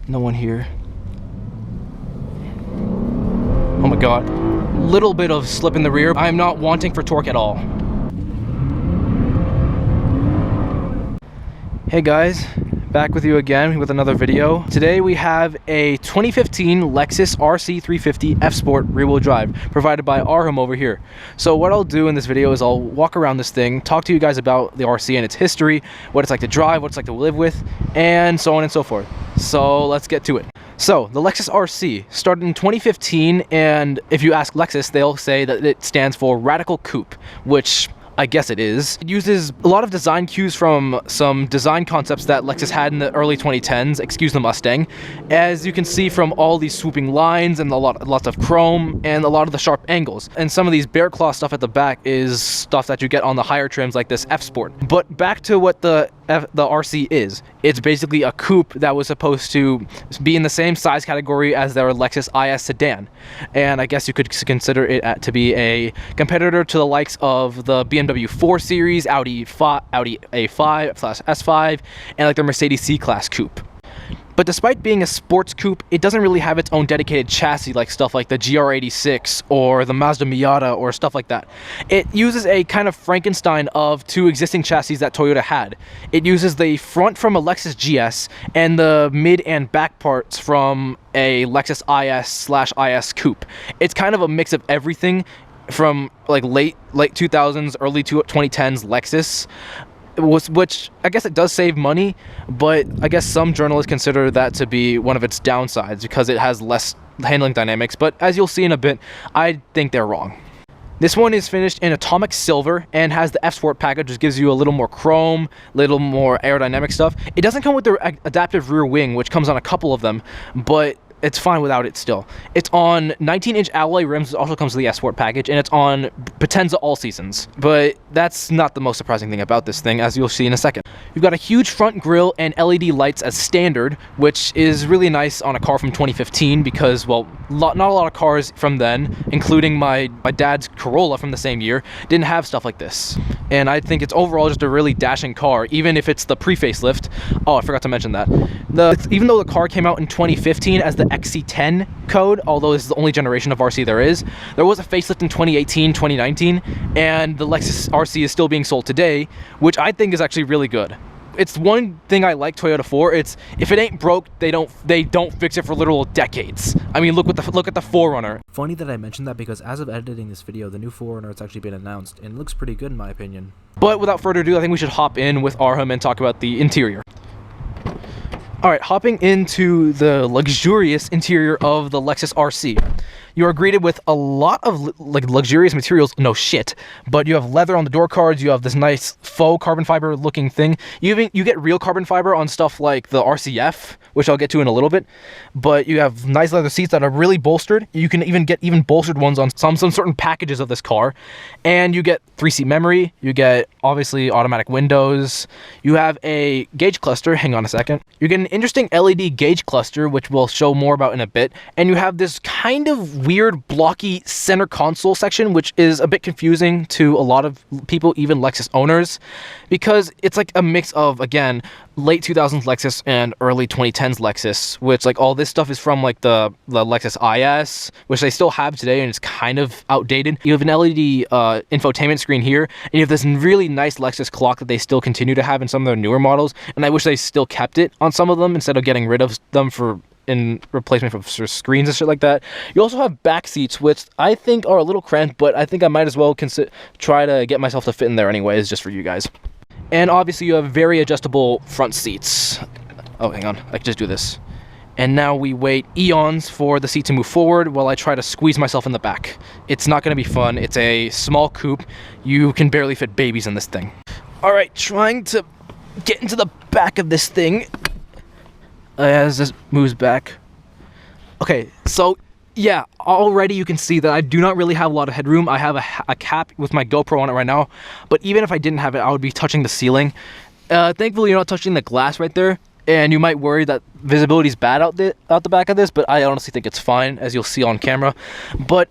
No one here. Oh my god. Little bit of slip in the rear. I am not wanting for torque at all. Hey guys, back with you again with another video. Today we have a 2015 Lexus RC350 F-Sport rear-wheel drive provided by Arhum over here. So what I'll do in this video is I'll walk around this thing, talk to you guys about the RC and its history, what it's like to drive, what it's like to live with, and so on and so forth. So let's get to it. So the Lexus RC started in 2015, and if you ask Lexus, they'll say that it stands for Radical Coupe, which I guess it is. It uses a lot of design cues from some design concepts that Lexus had in the early 2010s, excuse the Mustang, as you can see from all these swooping lines and lots of chrome and a lot of the sharp angles. And some of these bear claw stuff at the back is stuff that you get on the higher trims like this F-Sport. But back to what the RC is. It's basically a coupe that was supposed to be in the same size category as their Lexus IS sedan. And I guess you could consider it to be a competitor to the likes of the BMW 4 Series, Audi A5/S5, and like the Mercedes C-Class coupe. But despite being a sports coupe, it doesn't really have its own dedicated chassis like stuff like the GR86 or the Mazda Miata or stuff like that. It uses a kind of Frankenstein of two existing chassis that Toyota had. It uses the front from a Lexus GS and the mid and back parts from a Lexus IS/IS coupe. It's kind of a mix of everything from like late 2000s, early 2010s Lexus. Which I guess it does save money, but I guess some journalists consider that to be one of its downsides because it has less handling dynamics, but as you'll see in a bit, I think they're wrong. This one is finished in atomic silver and has the F-Sport package, which gives you a little more chrome, little more aerodynamic stuff. It doesn't come with the adaptive rear wing, which comes on a couple of them, but it's fine without it still. It's on 19-inch alloy rims, which also comes with the S-Sport package, and it's on Potenza all seasons. But that's not the most surprising thing about this thing, as you'll see in a second. You've got a huge front grille and LED lights as standard, which is really nice on a car from 2015 because, well, not a lot of cars from then, including my dad's Corolla from the same year, didn't have stuff like this. And I think it's overall just a really dashing car, even if it's the pre-facelift. Oh, I forgot to mention that. Even though the car came out in 2015 as the XC10 code, although this is the only generation of RC there is, there was a facelift in 2018, 2019, and the Lexus RC is still being sold today, which I think is actually really good. It's one thing I like Toyota for. It's if it ain't broke, they don't fix it for literal decades. I mean, look at the 4Runner. Funny that I mentioned that because as of editing this video, the new 4Runner has actually been announced and it looks pretty good in my opinion. But without further ado, I think we should hop in with Arhum and talk about the interior. Alright, hopping into the luxurious interior of the Lexus RC. You are greeted with a lot of luxurious materials, no shit, but you have leather on the door cards, you have this nice faux carbon fiber looking thing. You get real carbon fiber on stuff like the RCF, which I'll get to in a little bit, but you have nice leather seats that are really bolstered. You can even get bolstered ones on some certain packages of this car, and you get 3-seat memory, you get obviously automatic windows, you have a gauge cluster, hang on a second, you get an interesting LED gauge cluster, which we'll show more about in a bit, and you have this kind of weird blocky center console section, which is a bit confusing to a lot of people, even Lexus owners, because it's like a mix of, again, late 2000s Lexus and early 2010s Lexus, which like all this stuff is from like the Lexus IS, which they still have today and it's kind of outdated. You have an LED infotainment screen here, and you have this really nice Lexus clock that they still continue to have in some of their newer models, and I wish they still kept it on some of them instead of getting rid of them in replacement for screens and shit like that. You also have back seats, which I think are a little cramped, but I think I might as well try to get myself to fit in there anyways, just for you guys. And obviously you have very adjustable front seats. Oh, hang on, I can just do this. And now we wait eons for the seat to move forward while I try to squeeze myself in the back. It's not gonna be fun. It's a small coupe. You can barely fit babies in this thing. All right, trying to get into the back of this thing as this moves back. Okay, so yeah, already you can see that I do not really have a lot of headroom. I have a cap with my GoPro on it right now, but even if I didn't have it, I would be touching the ceiling. Thankfully, you're not touching the glass right there, and you might worry that visibility is bad out the back of this, but I honestly think it's fine, as you'll see on camera. But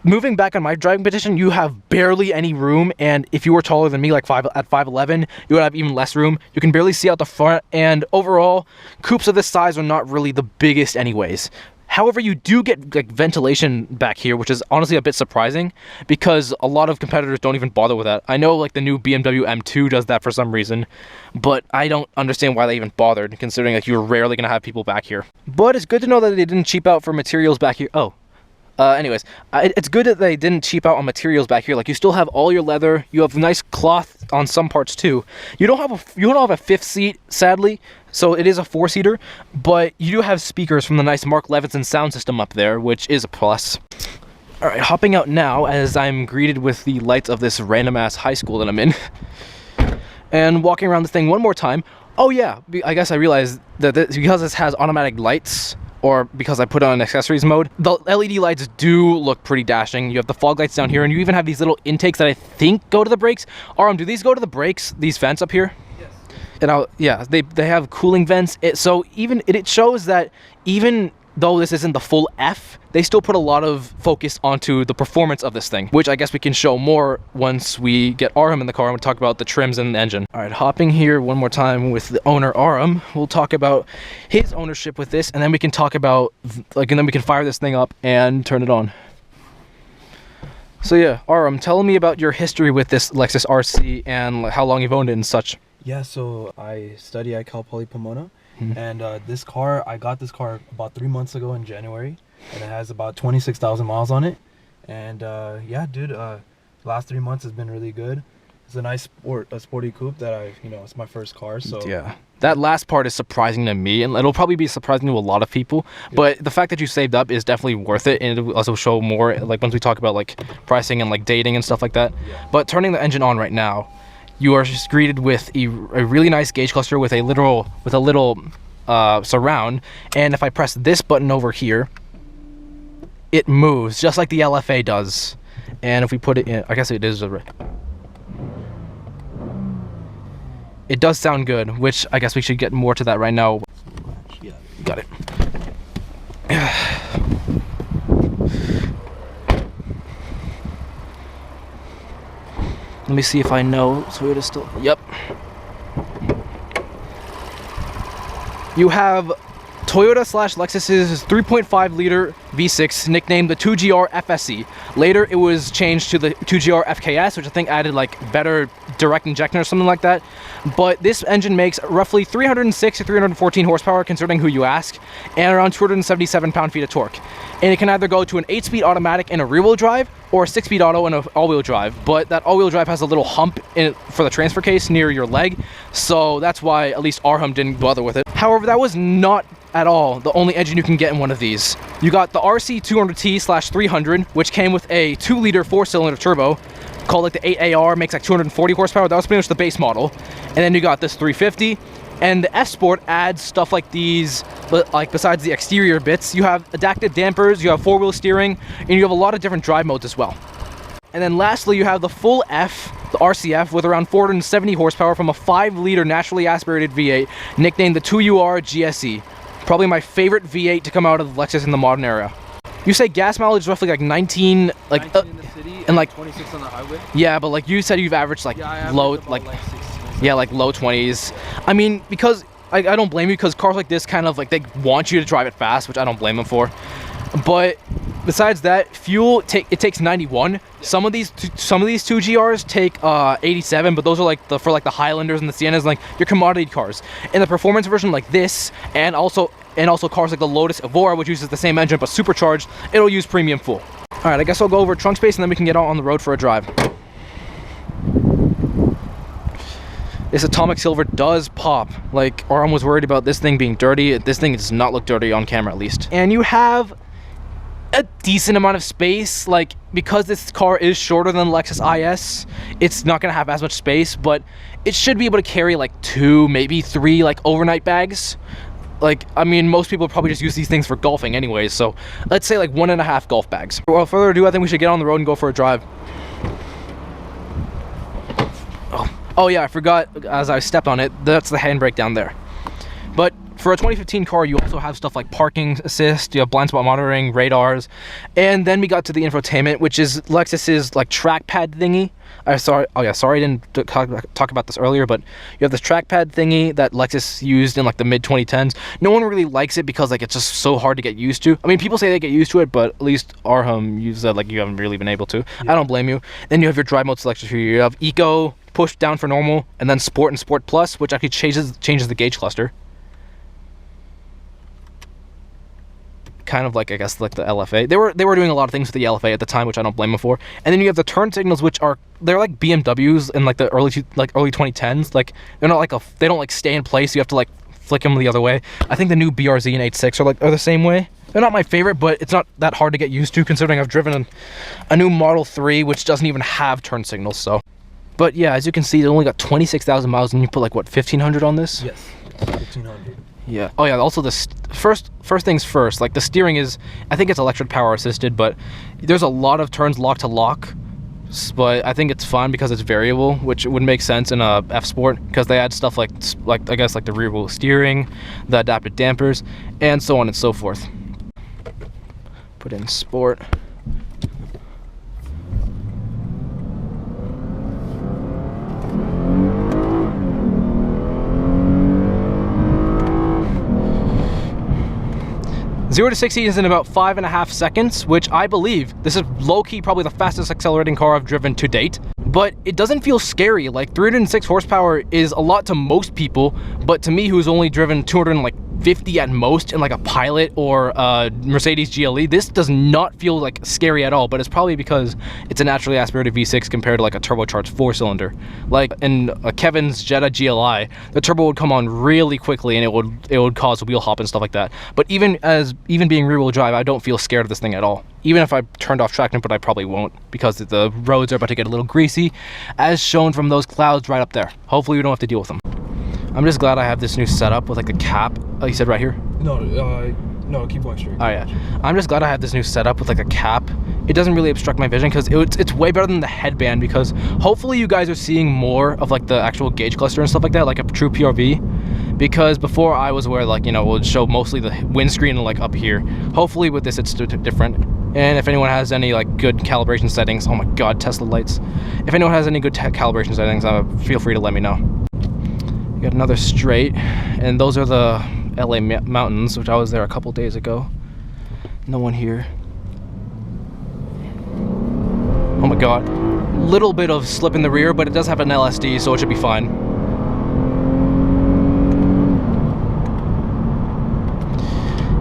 moving back on my driving position, you have barely any room, and if you were taller than me, like 5'11", you would have even less room. You can barely see out the front, and overall, coupes of this size are not really the biggest anyways. However, you do get like ventilation back here, which is honestly a bit surprising because a lot of competitors don't even bother with that. I know like the new BMW M2 does that for some reason, but I don't understand why they even bothered, considering like you're rarely going to have people back here. But it's good to know that they didn't cheap out for materials back here. Anyways, it's good that they didn't cheap out on materials back here. Like, you still have all your leather. You have nice cloth on some parts too. You don't have a fifth seat, sadly. So it is a 4-seater, but you do have speakers from the nice Mark Levinson sound system up there, which is a plus. All right, hopping out now as I'm greeted with the lights of this random ass high school that I'm in, and walking around the thing one more time. Oh yeah, I guess I realized that because this has automatic lights, or because I put it on accessories mode, the LED lights do look pretty dashing. You have the fog lights down here, and you even have these little intakes that I think go to the brakes. Arhum, do these go to the brakes, these vents up here? Yes. And yeah, they have cooling vents. So it shows that even though this isn't the full F, they still put a lot of focus onto the performance of this thing, which I guess we can show more once we get Arhum in the car and we'll talk about the trims and the engine. All right, hopping here one more time with the owner Arhum, we'll talk about his ownership with this, and then we can talk about, and then we can fire this thing up and turn it on. So yeah, Arhum, tell me about your history with this Lexus RC and how long you've owned it and such. Yeah, so I study at Cal Poly Pomona. And I got this car about 3 months ago in January, and it has about 26,000 miles on it. And yeah, dude, last 3 months has been really good. It's a nice sporty coupe that it's my first car, so yeah. That last part is surprising to me, and it'll probably be surprising to a lot of people. Yeah. But the fact that you saved up is definitely worth it, and it'll also show more like once we talk about like pricing and like dating and stuff like that. Yeah. But turning the engine on right now, you are just greeted with a really nice gauge cluster with a little surround, and if I press this button over here, it moves just like the LFA does. And if we put it in, I guess it is it does sound good, which I guess we should get more to that right now. Yeah, got it. Let me see if I know. So it is still. Yep. You have Toyota/Lexus's 3.5 liter V6, nicknamed the 2GR FSE. Later, it was changed to the 2GR FKS, which I think added like better direct injection or something like that. But this engine makes roughly 306 to 314 horsepower, considering who you ask, and around 277 pound-feet of torque. And it can either go to an 8-speed automatic in a rear-wheel drive or a 6-speed auto in an all-wheel drive. But that all-wheel drive has a little hump in it for the transfer case near your leg, so that's why at least Arhum didn't bother with it. However, that was not at all the only engine you can get in one of these. You got the RC200T/300, which came with a 2-liter 4-cylinder turbo called like the 8AR, makes like 240 horsepower. That was pretty much the base model. And then you got this 350, and the F Sport adds stuff like these, but like besides the exterior bits, you have adaptive dampers, you have 4-wheel steering, and you have a lot of different drive modes as well. And then lastly, you have the full F, the RCF, with around 470 horsepower from a 5-liter naturally aspirated V8, nicknamed the 2UR GSE. Probably my favorite V8 to come out of Lexus in the modern era. You say gas mileage is roughly like 19, like 19 in the city and like 26 on the highway. Yeah, but like you said, you've averaged like low, like 16, yeah, like low 20s. I mean, because I don't blame you, because cars like this kind of like they want you to drive it fast, which I don't blame them for. But besides that, fuel it takes 91. Yeah. Some of these 2GRs take 87, but those are like for like the Highlanders and the Siennas, like your commodity cars. In the performance version like this, and also cars like the Lotus Evora, which uses the same engine but supercharged, it'll use premium full. All right, I guess I'll go over trunk space and then we can get out on the road for a drive. This atomic silver does pop. Like, Arhum was worried about this thing being dirty. This thing does not look dirty on camera, at least. And you have a decent amount of space. Like, because this car is shorter than the Lexus IS, it's not gonna have as much space, but it should be able to carry like 2, maybe 3 like overnight bags. Like, I mean, most people probably just use these things for golfing anyways, so let's say like 1.5 golf bags. Without further ado, I think we should get on the road and go for a drive. Oh yeah, I forgot, as I stepped on it, that's the handbrake down there. But For a 2015 car, you also have stuff like parking assist, you have blind spot monitoring, radars, and then we got to the infotainment, which is Lexus's like trackpad thingy. Sorry, I didn't talk about this earlier, but you have this trackpad thingy that Lexus used in like the mid 2010s. No one really likes it because like it's just so hard to get used to. I mean, people say they get used to it, but at least Arhum uses that, like you haven't really been able to. Yeah. I don't blame you. Then you have your drive mode selection here. You have Eco, push down for normal, and then Sport and Sport Plus, which actually changes the gauge cluster. Kind of like, I guess, like the LFA. They were doing a lot of things with the LFA at the time, which I don't blame them for. And then you have the turn signals, which they're like BMWs in like the early 2010s. Like they're not like they don't like stay in place. You have to like flick them the other way. I think the new BRZ and 86 are the same way. They're not my favorite, but it's not that hard to get used to considering I've driven a new Model 3 which doesn't even have turn signals. So, but yeah, as you can see, it only got 26,000 miles, and you put like what, 1,500 on this? Yes, 1,500. Yeah. Oh yeah. Also, the first things first. Like the steering is, I think it's electric power assisted, but there's a lot of turns lock to lock. But I think it's fine because it's variable, which would make sense in a F Sport because they add stuff like I guess like the rear wheel steering, the adaptive dampers, and so on and so forth. Put in Sport. 0 to 60 is in about 5.5 seconds, which I believe this is low-key probably the fastest accelerating car I've driven to date. But it doesn't feel scary. Like 306 horsepower is a lot to most people, but to me, who's only driven 250 at most in like a Pilot or a Mercedes GLE, this does not feel like scary at all. But it's probably because it's a naturally aspirated V6 compared to like a turbocharged 4-cylinder. Like in Kevin's Jetta GLI, the turbo would come on really quickly and it would cause wheel hop and stuff like that. But even being rear-wheel drive, I don't feel scared of this thing at all. Even if I turned off traction, but I probably won't because the roads are about to get a little greasy, as shown from those clouds right up there. Hopefully we don't have to deal with them. I'm just glad I have this new setup with like the cap. Oh, you said right here? No, keep going straight. Oh yeah. I'm just glad I have this new setup with like a cap. It doesn't really obstruct my vision because it's way better than the headband, because hopefully you guys are seeing more of like the actual gauge cluster and stuff like that, like a true POV. Because before I was where like, you know, it would show mostly the windscreen like up here. Hopefully with this it's different. And if anyone has any like good calibration settings, oh my god, Tesla lights. If anyone has any good calibration settings, feel free to let me know. You got another straight, and those are the LA mountains, which I was there a couple days ago. No one here. Oh my god. Little bit of slip in the rear, but it does have an LSD, so it should be fine.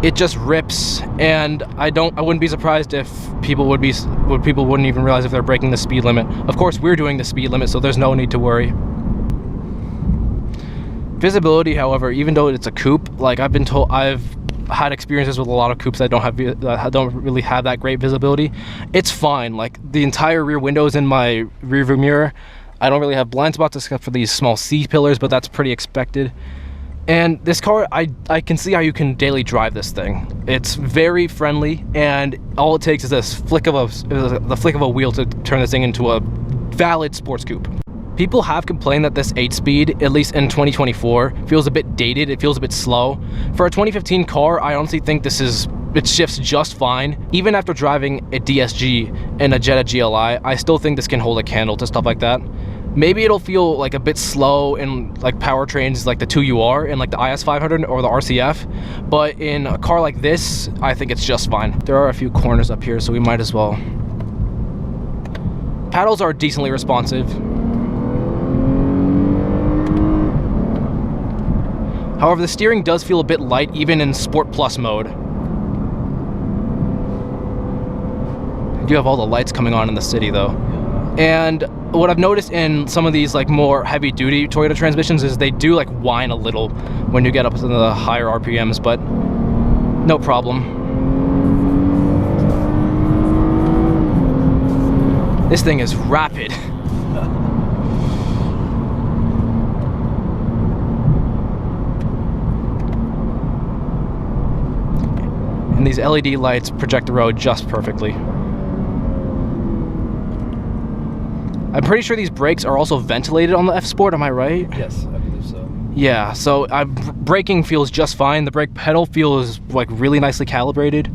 It just rips, and I wouldn't be surprised if people wouldn't even realize if they're breaking the speed limit. Of course, we're doing the speed limit, so there's no need to worry. Visibility, however, even though it's a coupe, like I've been told, I've had experiences with a lot of coupes that don't really have that great visibility. It's fine. Like the entire rear window is in my rear view mirror. I don't really have blind spots except for these small C-pillars, but that's pretty expected. And this car, I can see how you can daily drive this thing. It's very friendly, and all it takes is the flick of a wheel to turn this thing into a valid sports coupe. People have complained that this 8-speed, at least in 2024, feels a bit dated. It feels a bit slow. For a 2015 car, I honestly think it shifts just fine. Even after driving a DSG and a Jetta GLI, I still think this can hold a candle to stuff like that. Maybe it'll feel like a bit slow in like powertrains like the 2UR and like the IS500 or the RCF, but in a car like this, I think it's just fine. There are a few corners up here, so we might as well. Paddles are decently responsive. However, the steering does feel a bit light even in Sport Plus mode. You do have all the lights coming on in the city though. And what I've noticed in some of these like more heavy duty Toyota transmissions is they do like whine a little when you get up to the higher RPMs, but no problem. This thing is rapid. And these LED lights project the road just perfectly. I'm pretty sure these brakes are also ventilated on the F Sport, am I right? Yes, I believe so. Yeah, so braking feels just fine. The brake pedal feels like really nicely calibrated.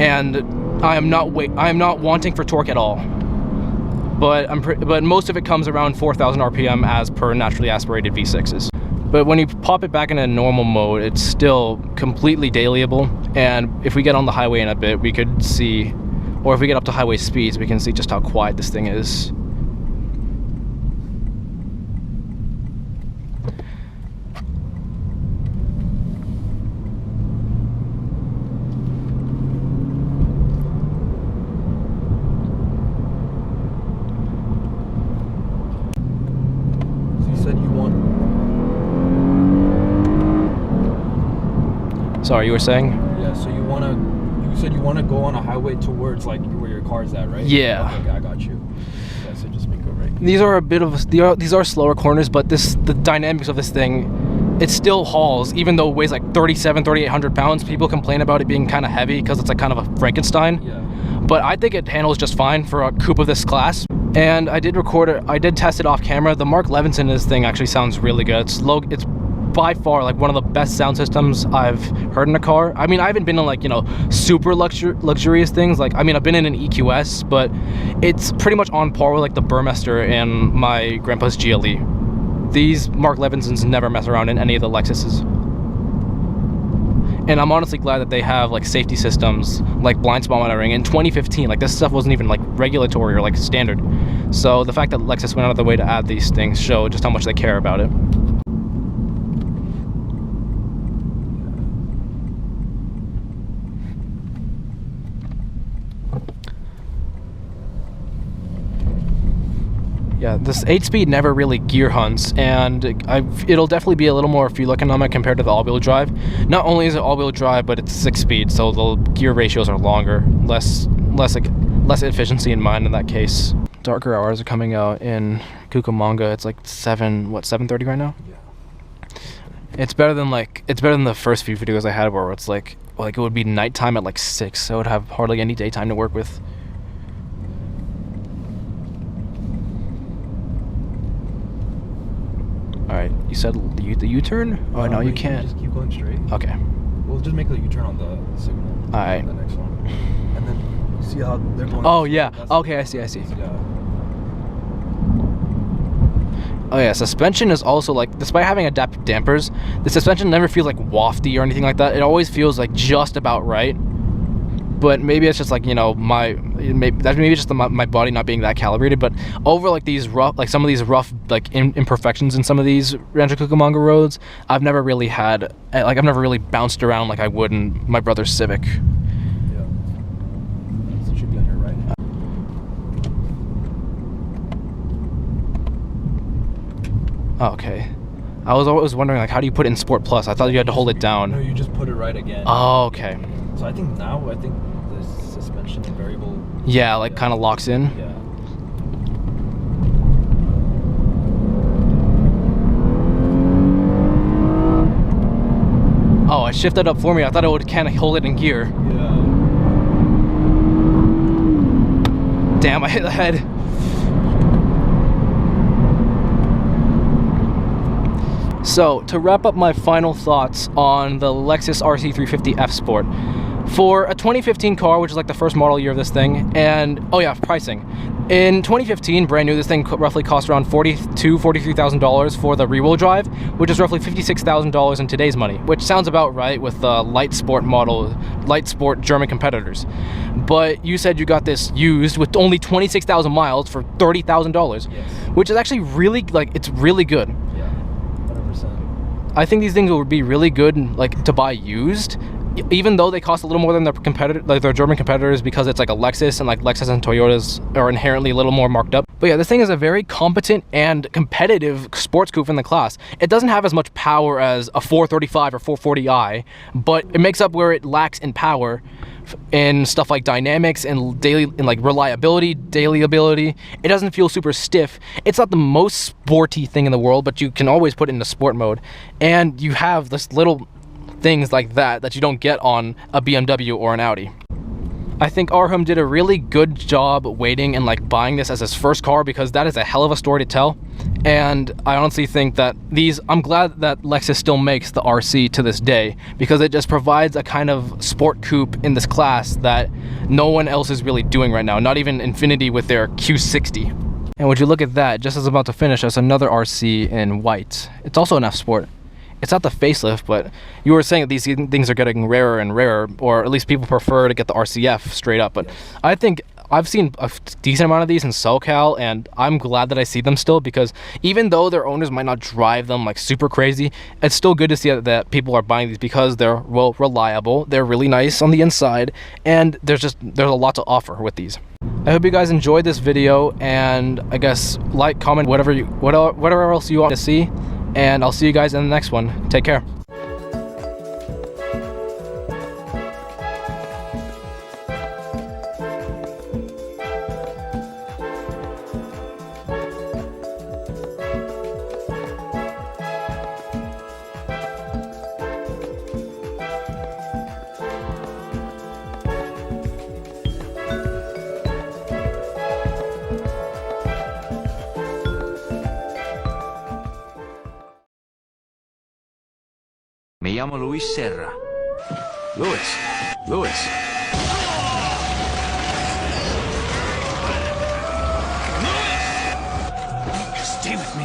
And I am not wanting for torque at all. But most of it comes around 4,000 RPM as per naturally aspirated V6s. But when you pop it back into normal mode, it's still completely dailyable. And if we get on the highway in a bit, we could see, or if we get up to highway speeds, we can see just how quiet this thing is. Sorry, you were saying? Yeah, so you said you wanna go on a highway towards like where your car's at, right? Yeah. Okay, I got you. Yeah, so just make it right. These are these are slower corners, but the dynamics of this thing, it still hauls, even though it weighs like 3,800 pounds. People complain about it being kind of heavy because it's like kind of a Frankenstein. Yeah. But I think it handles just fine for a coupe of this class. And I did test it off camera. The Mark Levinson in this thing actually sounds really good. It's by far like one of the best sound systems I've heard in a car. I mean, I haven't been in like, you know, super luxurious things. Like, I mean, I've been in an EQS, but it's pretty much on par with like the Burmester and my grandpa's GLE. These Mark Levinsons never mess around in any of the Lexuses. And I'm honestly glad that they have like safety systems like blind spot monitoring. In 2015, like this stuff wasn't even like regulatory or like standard. So the fact that Lexus went out of their way to add these things show just how much they care about it. Yeah, this 8-speed never really gear hunts, and it'll definitely be a little more fuel economic compared to the all-wheel drive. Not only is it all-wheel drive, but it's 6-speed, so the gear ratios are longer, less efficiency in mind in that case. Darker hours are coming out in Cucamonga. It's like 7:30 right now. Yeah. It's better than the first few videos I had where it's like it would be nighttime at like 6, so I would have hardly any daytime to work with. Alright, you said the U-turn? Oh, no, you can't. Just keep going straight. Okay. We'll just make a U-turn on the signal. Alright. The next one. And then you see how they're going. Oh, yeah. Okay, I see. Yeah. Oh, yeah, suspension is also like, despite having adaptive dampers, the suspension never feels like wafty or anything like that. It always feels like just about right. But maybe it's just like, you know, maybe just my body not being that calibrated. But over like these rough, like some of these rough like imperfections in some of these Rancho Cucamonga roads, I've never really bounced around like I would in my brother's Civic. Yeah. So it should be on your right. Oh, okay. I was always wondering like, how do you put it in Sport Plus? I thought you had to hold it down. No, you just put it right again. Oh, okay. So I think the suspension variable. Yeah, like kind of locks in. Yeah. Oh, it shifted up for me. I thought it would kind of hold it in gear. Yeah. Damn, I hit the head. So, to wrap up my final thoughts on the Lexus RC350 F Sport, for a 2015 car, which is like the first model year of this thing, and oh yeah, pricing. In 2015, brand new, this thing roughly cost around $43,000 for the rear-wheel drive, which is roughly $56,000 in today's money, which sounds about right with the light sport German competitors. But you said you got this used with only 26,000 miles for $30,000, Yes. which is actually really, like, it's really good. Yeah. 100%. I think these things would be really good, like, to buy used, even though they cost a little more than their their German competitors, because it's like a Lexus, and like Lexus and Toyotas are inherently a little more marked up. But yeah, this thing is a very competent and competitive sports coupe in the class. It doesn't have as much power as a 435 or 440i, but it makes up where it lacks in power in stuff like dynamics and like reliability, daily ability. It doesn't feel super stiff. It's not the most sporty thing in the world, but you can always put it into sport mode, and you have this little things like that you don't get on a BMW or an Audi. I think Arhum did a really good job waiting and like buying this as his first car, because that is a hell of a story to tell. And I honestly think that I'm glad that Lexus still makes the RC to this day, because it just provides a kind of sport coupe in this class that no one else is really doing right now, not even Infiniti with their Q60. And would you look at that, just as about to finish, there's another RC in white. It's also an F Sport. It's not the facelift, but you were saying that these things are getting rarer and rarer, or at least people prefer to get the RCF straight up. But I think I've seen a decent amount of these in SoCal, and I'm glad that I see them still, because even though their owners might not drive them like super crazy, it's still good to see that people are buying these because they're, well, reliable, they're really nice on the inside, and there's a lot to offer with these. I hope you guys enjoyed this video, and I guess like, comment, whatever else you want to see, and I'll see you guys in the next one. Take care. Me llamo Luis Serra. Luis. Stay with me,